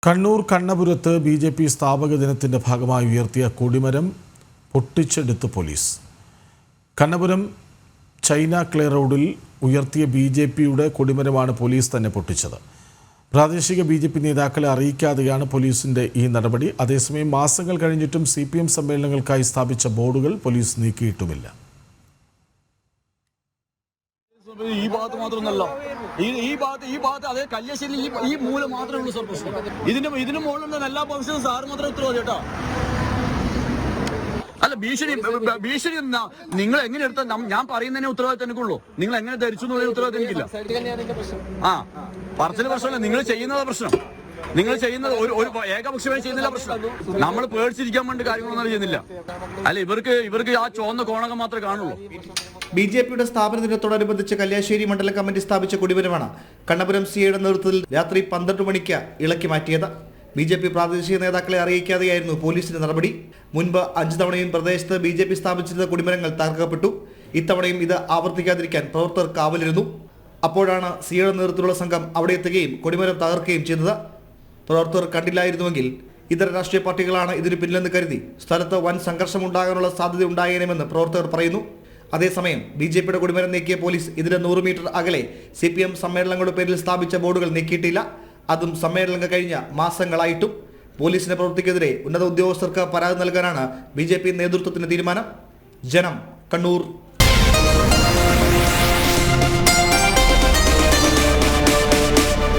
Kannur കണ്ണപുരത്ത് BJP. സ്ഥാപക ദിനത്തിന്റെ ഭാഗമായി ഉയർത്തിയ കൊടിമരം പൊട്ടിച്ചെടുത്ത് പോലീസ്. കണ്ണപുരം ചൈന ക്ലേ റോഡിൽ ഉയർത്തിയ ബി.ജെ.പിയുടെ കൊടിമരമാണ് പോലീസ് തന്നെ പൊട്ടിച്ചത്. പ്രാദേശിക ബി.ജെ.പി. നേതാക്കളെ അറിയിക്കാതെയാണ് പോലീസിന്റെ ഈ നടപടി. അതേസമയം മാസങ്ങൾ കഴിഞ്ഞിട്ടും CPM സമ്മേളനങ്ങൾക്കായി സ്ഥാപിച്ച ബോർഡുകൾ പോലീസ് നീക്കിയിട്ടുമില്ല. ഈ ഭാഗത്ത് മാത്രമൊന്നല്ല, ഈ ഭാഗത്ത് അതേ കല്യാശ്ശേരി ഈ മൂല മാത്രമേ ഉള്ളൂ സാർ പ്രശ്നം. ഇതിന് മുകളിലുള്ള എല്ലാ പ്രൊഫഷനും സാറ് മാത്രമേ ഉത്തരവാദി കേട്ടോ. അല്ല, ഭീഷണി നിങ്ങൾ എങ്ങനെ എടുത്ത ഞാൻ പറയുന്നതിനെ ഉത്തരവാദിത്തം എനിക്കുള്ളൂ. നിങ്ങൾ എങ്ങനെ ധരിച്ചു എന്നുള്ള ഉത്തരവാദിത്തം എനിക്കില്ല. പറച്ചില് പ്രശ്നമല്ല, നിങ്ങൾ ചെയ്യുന്നത് പ്രശ്നം. നിങ്ങൾ ചെയ്യുന്നത് ഒരു ഏകപക്ഷമായി ചെയ്യുന്നില്ല പ്രശ്നം. നമ്മൾ പേടിച്ചിരിക്കാൻ വേണ്ടി കാര്യങ്ങളൊന്നും ചെയ്യുന്നില്ല. അല്ല, ഇവർക്ക് ആ ചുവന്ന കോണകം മാത്രമേ കാണുള്ളൂ. ബി.ജെ.പിയുടെ സ്ഥാപന ദിനത്തോടനുബന്ധിച്ച് കല്യാശ്ശേരി മണ്ഡല കമ്മിറ്റി സ്ഥാപിച്ച കൊടിമരമാണ് കണ്ണപുരം സിഐയുടെ നേതൃത്വത്തിൽ രാത്രി 12 മണിക്ക് ഇളക്കി മാറ്റിയത്. ബി.ജെ.പി. പ്രാദേശിക നേതാക്കളെ അറിയിക്കാതെയായിരുന്നു പോലീസിന്റെ നടപടി. മുൻപ് 5 തവണയും പ്രദേശത്ത് ബി.ജെ.പി. സ്ഥാപിച്ചിരുന്ന കൊടിമരങ്ങൾ തകർക്കപ്പെട്ടു. ഇത്തവണയും ഇത് ആവർത്തിക്കാതിരിക്കാൻ പ്രവർത്തകർ കാവലിരുന്നു. അപ്പോഴാണ് സിഐയുടെ നേതൃത്വത്തിലുള്ള സംഘം അവിടെ എത്തുകയും കൊടിമരം തകർക്കുകയും ചെയ്തത്. പ്രവർത്തകർ കണ്ടില്ലായിരുന്നുവെങ്കിൽ ഇതര രാഷ്ട്രീയ പാർട്ടികളാണ് ഇതിന് പിന്നിലെന്ന് കരുതി സ്ഥലത്ത് വൻ സംഘർഷമുണ്ടാകാനുള്ള സാധ്യത ഉണ്ടായേനെമെന്ന് പ്രവർത്തകർ പറയുന്നു. അതേസമയം ബി.ജെ.പിയുടെ കൊടിമരം നീക്കിയ പോലീസ് ഇതിന് 100 മീറ്റർ അകലെ CPM സമ്മേളനങ്ങളുടെ പേരിൽ സ്ഥാപിച്ച ബോർഡുകൾ നീക്കിയിട്ടില്ല. അതും സമ്മേളനങ്ങൾ കഴിഞ്ഞ മാസങ്ങളായിട്ടും. പോലീസിന്റെ പ്രവൃത്തിക്കെതിരെ ഉന്നത ഉദ്യോഗസ്ഥർക്ക് പരാതി നൽകാനാണ് ബി.ജെ.പി. നേതൃത്വത്തിന്റെ തീരുമാനം. ജനം, കണ്ണൂർ.